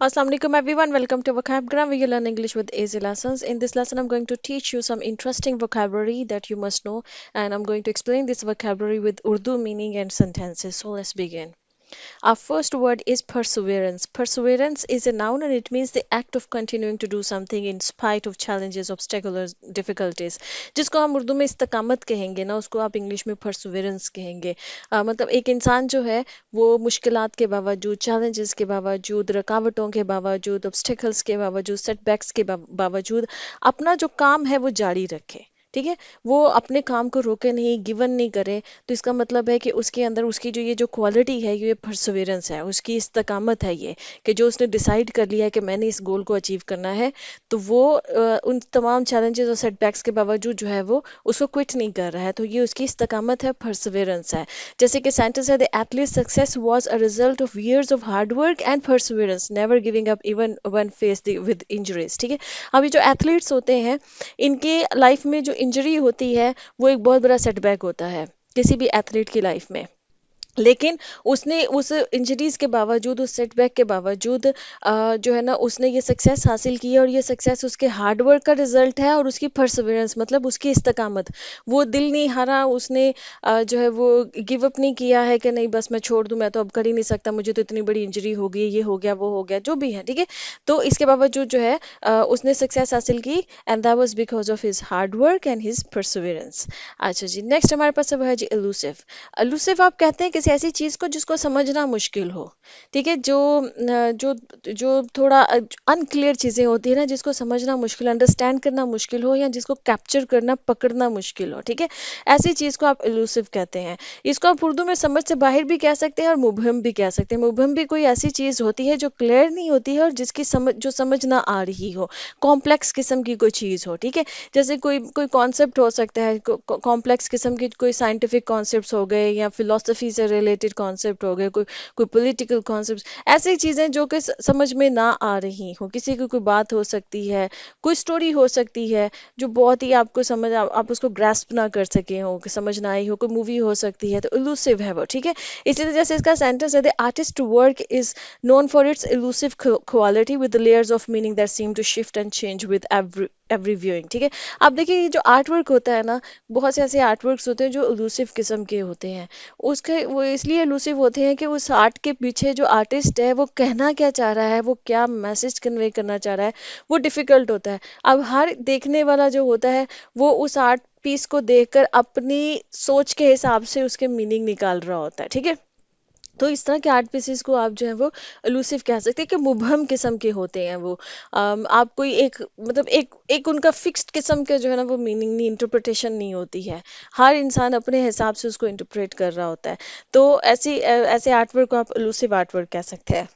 Assalamu alaikum everyone. Welcome to Vocabgram where you learn English with easy lessons. In this lesson, I'm going to teach you some interesting vocabulary that you must know, and I'm going to explain this vocabulary with Urdu meaning and sentences. So let's begin. Our first word is perseverance. Perseverance is a noun and it means the act of continuing to do something in spite of challenges, obstacles, difficulties. जिसको हम उर्दू में इस्तकामत कहेंगे ना उसको आप English में परसुवेरेंस कहेंगे। मतलब एक इंसान जो है वो मुश्किलात के बावजूद, चैलेंजेस के बावजूद, रुकावटों के बावजूद, ऑब्स्टेकल्स के बावजूद, सेटबैक्स के बावजूद अपना जो काम है वो जारी रखे। ठीक है, वो अपने काम को रोके नहीं, गिवन नहीं करे। तो इसका मतलब है कि उसके अंदर उसकी जो ये जो क्वालिटी है, ये परसुवेरेंस है, उसकी इस्तकामत है, ये कि जो उसने डिसाइड कर लिया है कि मैंने इस गोल को अचीव करना है, तो वो उन तमाम चैलेंजेस और सेटबैक्स के बावजूद जो है वो उसको क्विट नहीं कर रहा है। तो ये उसकी इस्तकामत है, परसुवेरेंस है। जैसे कि सेंटेंस है, the athlete success was a result of years of hard work and perseverance, never giving up even when faced with injuries. ठीक है, अब ये जो एथलीट्स होते हैं, इनके लाइफ में जो इंजरी होती है वो एक बहुत बड़ा सेटबैक होता है किसी भी एथलीट की लाइफ में। लेकिन उसने उस इंजरीज के बावजूद, उस सेटबैक के बावजूद जो है ना उसने ये सक्सेस हासिल की है, और ये सक्सेस उसके हार्ड वर्क का रिजल्ट है और उसकी परसिवरेंस मतलब उसकी इस्तकामत। वो दिल नहीं हारा उसने, जो है वो गिव अप नहीं किया है कि नहीं बस मैं छोड़ दूं, मैं तो अब कर ही नहीं सकता, मुझे तो इतनी बड़ी इंजरी हो गई, ये हो गया वो हो गया, जो भी है। ठीक है, तो इसके बावजूद जो है उसने सक्सेस हासिल की, and that was because of his hard work and his perseverance. अच्छा जी, नेक्स्ट हमारे पास अब है जी एलूसिव। एलुसिव आप कहते हैं किसी ऐसी चीज को जिसको समझना मुश्किल हो। ठीक है, जो जो थोड़ा अनक्लियर चीजें होती है ना, जिसको समझना मुश्किल, अंडरस्टैंड करना मुश्किल हो, या जिसको कैप्चर करना, पकड़ना मुश्किल हो। ठीक है, ऐसी चीज को आप एलुसिव कहते हैं। इसको आप उर्दू में समझ से बाहर भी कह सकते हैं और मुबहम भी कह सकते हैं। मुबहम भी कोई ऐसी चीज होती है जो क्लियर नहीं होती है और जिसकी समझ ना आ रही हो, कॉम्प्लेक्स किस्म की कोई चीज हो। ठीक है, जैसे कोई कोई कॉन्सेप्ट हो सकता है, कॉम्प्लेक्स किस्म की कोई साइंटिफिक कॉन्सेप्ट्स हो गए, या फिलोसफी से रिलेटेड कॉन्सेप्ट हो गए, कोई कोई पॉलिटिकल कॉन्सेप्ट, ऐसी चीज़ें जो कि समझ में ना आ रही हो। किसी की कोई बात हो सकती है, कोई स्टोरी हो सकती है जो बहुत ही आपको आप उसको ग्रास्प ना कर सके हो, कि समझ ना आई हो, कोई मूवी हो सकती है, तो इलूसिव है वो। ठीक है, इसी तरह जैसे इसका सेंटेंस है, the artist work is known for its elusive quality with the layers of meaning that seem to shift and change with every viewing। ठीक है, अब देखिए ये जो आर्ट वर्क होता है ना, बहुत से ऐसे आर्ट वर्क्स होते हैं जो एलूसिव किस्म के होते हैं। उसके वो इसलिए एलूसिव होते हैं कि उस आर्ट के पीछे जो आर्टिस्ट है वो कहना क्या चाह रहा है, वो क्या मैसेज कन्वे करना चाह रहा है, वो डिफिकल्ट होता है। अब हर देखने वाला जो होता है वो उस आर्ट पीस को देखकर अपनी सोच के हिसाब से उसके मीनिंग निकाल रहा होता है। ठीक है, तो इस तरह के आर्ट पीसेस को आप जो है वो एलूसिव कह सकते हैं, कि मुबहम किस्म के होते हैं वो। आप कोई एक मतलब एक एक उनका फिक्स्ड किस्म का जो है ना वो मीनिंग नहीं, इंटरप्रिटेशन नहीं होती है। हर इंसान अपने हिसाब से उसको इंटरप्रेट कर रहा होता है। तो ऐसे आर्टवर्क को आप एलूसिव आर्टवर्क कह सकते हैं।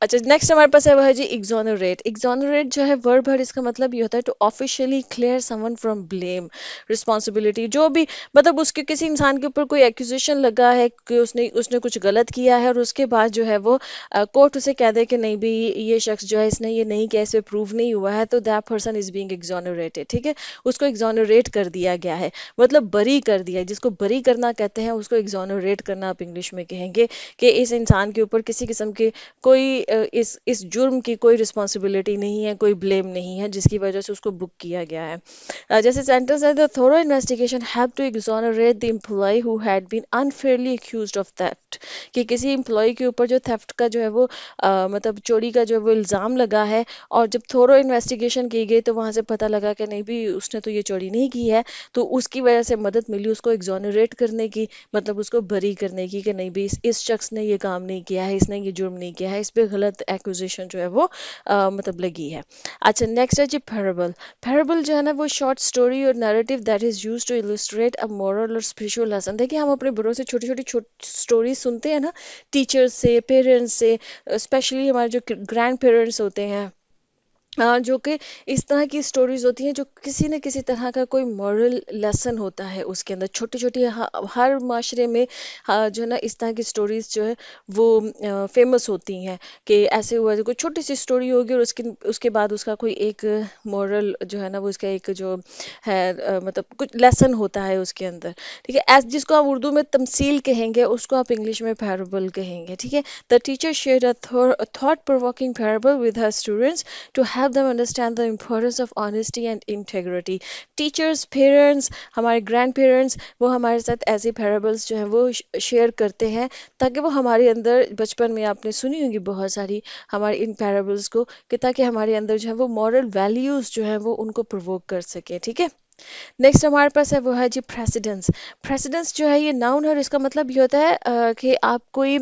अच्छा, नेक्स्ट हमारे पास है वो है जी एग्जोनरेट। एग्जोनरेट जो है वर्ब है, इसका मतलब ये होता है to officially clear someone from blame, responsibility. जो भी मतलब उसके किसी इंसान के ऊपर कोई एक्यूजेशन लगा है कि उसने उसने कुछ गलत किया है, और उसके बाद जो है वो कोर्ट उसे कह दे कि नहीं भी ये शख्स जो है इसने ये नहीं किया, इसे प्रूव नहीं हुआ है, तो दैट पर्सन इज बीइंग एग्जोनरेटेड। ठीक है, उसको एग्जोनरेट कर दिया गया है, मतलब बरी कर दिया है। जिसको बरी करना कहते हैं उसको एग्जोनरेट करना आप इंग्लिश में कहेंगे, कि इस इंसान के ऊपर किसी किस्म की कोई इस जुर्म की कोई रिस्पॉन्सिबिलिटी नहीं है, कोई ब्लेम नहीं है, जिसकी वजह से उसको बुक किया गया है। जैसे सेंटेंस है, the thorough investigation have to exonerate the employee who had been unfairly accused of theft. कि किसी एम्प्लॉय के ऊपर जो थेफ्ट का जो है वो मतलब चोरी का जो है वो इल्ज़ाम लगा है, और जब थोरो इन्वेस्टिगेशन की गई तो वहां से पता लगा कि नहीं भी उसने तो ये चोरी नहीं की है, तो उसकी वजह से मदद मिली उसको एग्जोनरेट करने की, मतलब उसको बरी करने की, कि नहीं भी इस शख्स ने ये काम नहीं किया है, इसने ये जुर्म नहीं किया है, इस पे गलत एक्यूजेशन जो है वो मतलब लगी है। अच्छा, नेक्स्ट है जी पैराबल। पैराबल जो है ना वो शॉर्ट स्टोरी और narrative that is used to illustrate a moral और स्पिरिचुअल लेसन। देखिए, हम अपने बड़ों से छोटी छोटी स्टोरी सुनते हैं ना, टीचर्स से, पेरेंट्स से, स्पेशली हमारे जो ग्रैंड पेरेंट्स होते हैं, जो कि इस तरह की स्टोरीज होती हैं जो किसी न किसी तरह का कोई मॉरल लेसन होता है उसके अंदर, छोटी छोटी हर माशरे में जो है ना इस तरह की स्टोरीज जो है वो फेमस होती हैं कि ऐसे हुआ, जो कोई छोटी सी स्टोरी होगी और उसके उसके बाद उसका कोई एक मॉरल जो है ना वो उसका एक जो है मतलब कुछ लेसन होता है उसके अंदर। ठीक है, एज जिसको आप उर्दू में तमसील कहेंगे उसको आप इंग्लिश में पैराबल कहेंगे। ठीक है, the teacher shared a thought provoking parable with her students to help them understand the importance of honesty and integrity. Teachers, parents, हमारे ग्रैंड पेरेंट्स वो हमारे साथ ऐसी पैराबल्स जो हैं वो शेयर करते हैं ताकि वो हमारे अंदर, बचपन में आपने सुनी होंगी बहुत सारी हमारी इन पैराबल्स को, कि ताकि हमारे अंदर जो है वो मॉरल वैल्यूज़ जो है वो उनको प्रोवोक कर सके। ठीक है, नेक्स्ट हमारे पास है वो है जी प्रेसिडेंस। प्रेसिडेंस जो है ये नाउन है और इसका मतलब ये होता है कि आप कोई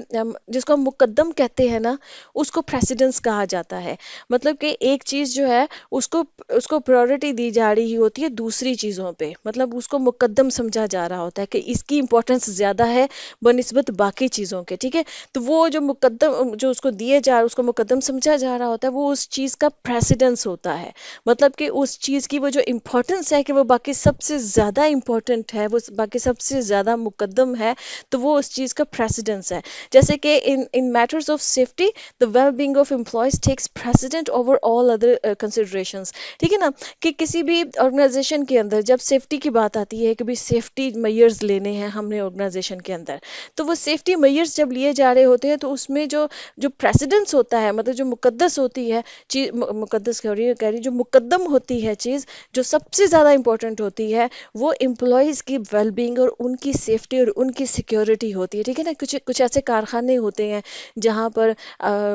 जिसको हम मुकद्दम कहते हैं ना उसको प्रेसिडेंस कहा जाता है। मतलब कि एक चीज़ जो है उसको उसको प्रायोरिटी दी जा रही होती है दूसरी चीज़ों पे, मतलब उसको मुकद्दम समझा जा रहा होता है कि इसकी इंपॉर्टेंस ज़्यादा है बनिस्बत बाकी चीज़ों के। ठीक है, तो वो जो मुकद्दम जो उसको दिए जा उसको मुकद्दम समझा जा रहा होता है वो उस चीज़ का प्रेसिडेंस होता है। मतलब कि उस चीज़ की वो जो इम्पोर्टेंस है कि वो बाकी सबसे ज़्यादा इम्पोर्टेंट है, वो बाकी सबसे ज़्यादा मुकद्दम है, तो वो उस चीज़ का प्रेसिडेंस है। जैसे कि in in matters of safety the well being of employees takes precedent over all other considerations. ठीक है ना, कि किसी भी ऑर्गेनाइजेशन के अंदर जब सेफ्टी की बात आती है कि भाई सेफ्टी मेजर्स लेने हैं हमने ऑर्गेनाइजेशन के अंदर, तो वो सेफ्टी मेजर्स जब लिए जा रहे होते हैं तो उसमें जो जो प्रेसिडेंस होता है, मतलब जो मुकद्दस होती है चीज, मुकद्दस कह रही जो मुकद्दम होती है चीज़, जो सबसे ज़्यादा इंपॉर्टेंट होती है वो एम्प्लॉयज़ की वेलबींग और उनकी सेफ्टी और उनकी सिक्योरिटी होती है। ठीक है ना, कुछ कुछ ऐसे कारखाने होते हैं जहाँ पर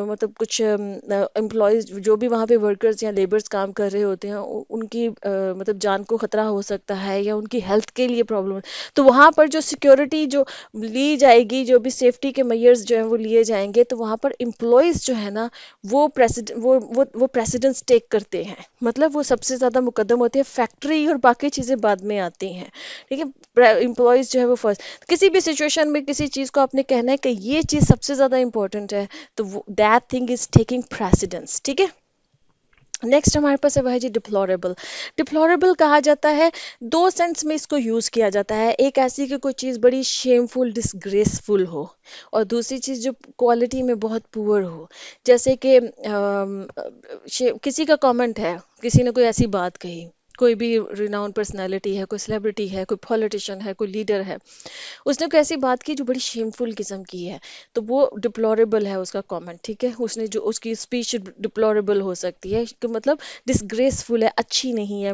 मतलब कुछ एम्प्लॉयज़ जो भी वहाँ पे वर्कर्स या लेबर्स काम कर रहे होते हैं उनकी मतलब जान को खतरा हो सकता है या उनकी हेल्थ के लिए प्रॉब्लम, तो वहाँ पर जो सिक्योरिटी जो ली जाएगी, जो भी सेफ्टी के मेजर्स जो है वो लिए जाएंगे, तो वहाँ पर एम्प्लॉयज़ जो है ना वो प्रेसिडेंस टेक करते हैं, मतलब वो सबसे ज़्यादा मुकदम होते हैं, फैक्ट्री और बाकी चीज़ें बाद में आती हैं। ठीक है, एम्प्लॉयज़ जो है वो फर्स्ट, किसी भी सिचुएशन में किसी चीज़ को आपने कहना है कि ये चीज़ सबसे ज़्यादा इंपॉर्टेंट है, तो that thing is taking precedence. ठीक है, नेक्स्ट हमारे पास है वह है जी डिप्लोरेबल। डिप्लोरेबल कहा जाता है, दो सेंस में इसको यूज़ किया जाता है। एक ऐसी कि कोई चीज़ बड़ी शेमफुल डिसग्रेसफुल हो, और दूसरी चीज़ जो क्वालिटी में बहुत पुअर हो। जैसे कि किसी का कमेंट है, किसी ने कोई ऐसी बात कही, कोई भी रिनाउंड पर्सनालिटी है, कोई सेलिब्रिटी है, कोई पॉलिटिशियन है, कोई लीडर है, उसने कोई ऐसी बात की जो बड़ी शेमफुल किस्म की है, तो वो डिप्लोरेबल है उसका कमेंट। ठीक है, उसने जो उसकी स्पीच डिप्लोरेबल हो सकती है कि मतलब डिसग्रेसफुल है, अच्छी नहीं है,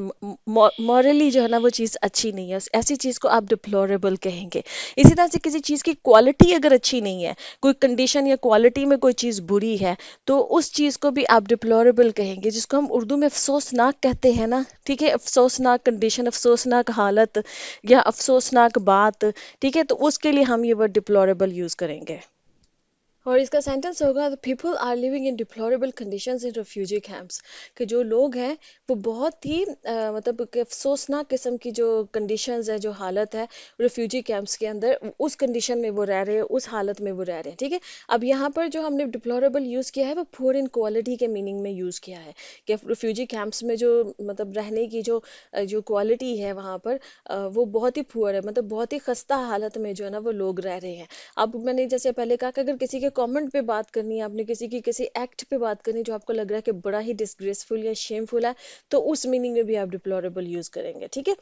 मॉरली जो है ना वो चीज़ अच्छी नहीं है, ऐसी चीज़ को आप डिप्लोरेबल कहेंगे। इसी तरह से किसी चीज़ की क्वालिटी अगर अच्छी नहीं है, कोई कंडीशन या क्वालिटी में कोई चीज़ बुरी है, तो उस चीज़ को भी आप डिप्लोरेबल कहेंगे, जिसको हम उर्दू में अफसोसनाक कहते हैं ना। ठीक है, अफसोसनाक कंडीशन, अफसोसनाक हालत या अफसोसनाक बात। ठीक है, तो उसके लिए हम ये वर्ड डिप्लोरेबल यूज करेंगे। और इसका सेंटेंस होगा the people are living in deplorable conditions in refugee camps. कि जो लोग हैं वो बहुत ही मतलब कि अफसोसनाक किस्म की जो कंडीशंस है, जो हालत है रेफ्यूजी कैंप्स के अंदर, उस कंडीशन में वो रह रहे हैं, उस हालत में वो रह रहे हैं। ठीक है, अब यहाँ पर जो हमने डिप्लोरेबल यूज़ किया है वो पुअर इन क्वालिटी के मीनिंग में यूज़ किया है, कि रेफ्यूजी कैंप्स में जो मतलब रहने की जो क्वालिटी है वहाँ पर वो बहुत ही पुअर है, मतलब बहुत ही खस्ता हालत में जो है ना वो लोग रह रहे हैं। अब मैंने जैसे पहले कहा कि अगर किसी के कमेंट पे बात करनी है, आपने किसी की किसी एक्ट पे बात करनी है जो आपको लग रहा है कि बड़ा ही डिसग्रेसफुल या शेमफुल है, तो उस मीनिंग में भी आप डिप्लोरेबल यूज करेंगे। ठीक है,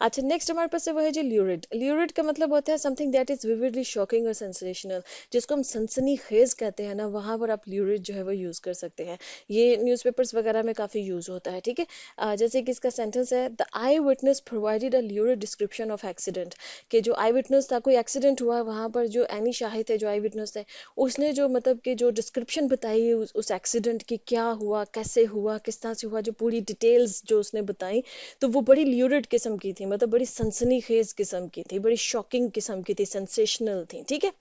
अच्छा नेक्स्ट हमारे पास है वो है जो ल्यूरिड। ल्यूरिड का मतलब होता है something that is vividly shocking और सेंसेशनल, जिसको हम सनसनी खेज कहते हैं ना, वहां पर आप ल्यूरिड जो है वो यूज कर सकते हैं। ये न्यूज़पेपर्स वगैरह में काफी यूज होता है। ठीक है, जैसे कि इसका सेंटेंस है the eye witness provided a lurid description of accident. कि जो आई विटनेस था, कोई एक्सीडेंट हुआ वहां पर, जो एनी शाहिद है जो आई विटनेस है, उसने जो मतलब कि जो डिस्क्रिप्शन बताई उस एक्सीडेंट की, क्या हुआ, कैसे हुआ, किस तरह से हुआ, जो पूरी डिटेल्स जो उसने बताई, तो वो बड़ी ल्यूरिड किस्म की थी, मतलब बड़ी सनसनीखेज किस्म की थी, बड़ी शॉकिंग किस्म की थी, सेंसेशनल थी। ठीक है,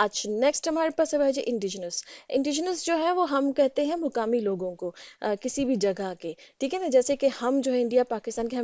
अच्छा, नेक्स्ट हमारे पास है जी इंडिजिनस। इंडिजिनस जो है वो हम कहते हैं मुकामी लोगों को, किसी भी जगह के, ठीक है ना। जैसे कि हम जो है इंडिया पाकिस्तान के,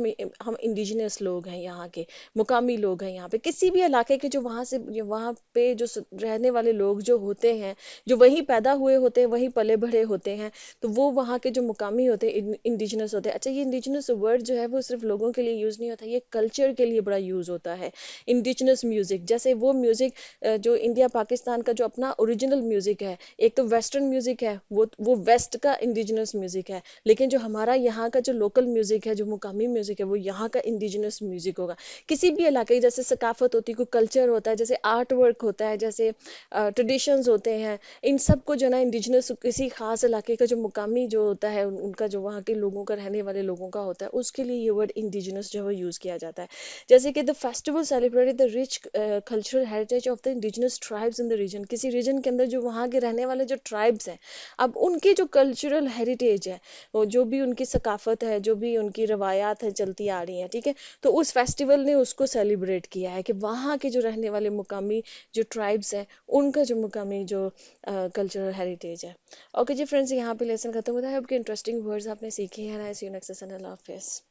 हम इंडिजिनस लोग हैं यहाँ के, मुकामी लोग हैं यहाँ पे, किसी भी इलाके के जो वहाँ से वहाँ पे जो रहने वाले लोग जो होते हैं, जो वहीं पैदा हुए होते हैं, वहीं पले बढ़े होते हैं, तो वो वहाँ के जो मुकामी होते हैं, इंडिजिनस होते हैं। अच्छा, ये इंडिजिनस वर्ड जो है वो सिर्फ लोगों के लिए यूज़ नहीं होता, ये कल्चर के लिए बड़ा यूज़ होता है। इंडिजिनस म्यूज़िक, जैसे वो म्यूज़िक जो इंडिया पाकिस्तान का जो अपना ओरिजिनल म्यूजिक है, एक तो वेस्टर्न म्यूजिक है, वो वेस्ट का इंडिजिनस म्यूजिक है, लेकिन जो हमारा यहाँ का जो लोकल म्यूजिक है, जो मुकामी म्यूजिक है, वो यहाँ का इंडिजिनस म्यूजिक होगा। किसी भी इलाके की जैसे सकाफत होती है, कोई कल्चर होता है, जैसे आर्ट वर्क होता है, जैसे ट्रेडिशंस होते हैं, इन सब को जो ना इंडिजिनस किसी खास इलाके का जो मुकामी जो होता है, उनका जो वहाँ के लोगों का, रहने वाले लोगों का होता है, उसके लिए ये वर्ड इंडिजिनस जो है यूज किया जाता है। जैसे कि the festival celebrated the rich cultural heritage of the indigenous tribes in the region. किसी रीजन के अंदर जो वहाँ के रहने वाले जो ट्राइब्स हैं, अब उनकी जो कल्चरल हेरिटेज है, वो जो भी उनकी सकाफत है, जो भी उनकी रवायात है चलती आ रही हैं, ठीक है, तो उस फेस्टिवल ने उसको सेलिब्रेट किया है कि वहाँ के जो रहने वाले मुकामी जो ट्राइब्स हैं, उनका जो मुकामी जो कल्चरल हेरिटेज है। ओके जी फ्रेंड्स, यहाँ पे लेसन खत्म होता है। आपके इंटरेस्टिंग वर्ड्स आपने सीखे हैं ना। सी यू नेक्स्ट सेशन। अल्लाह हाफिज़।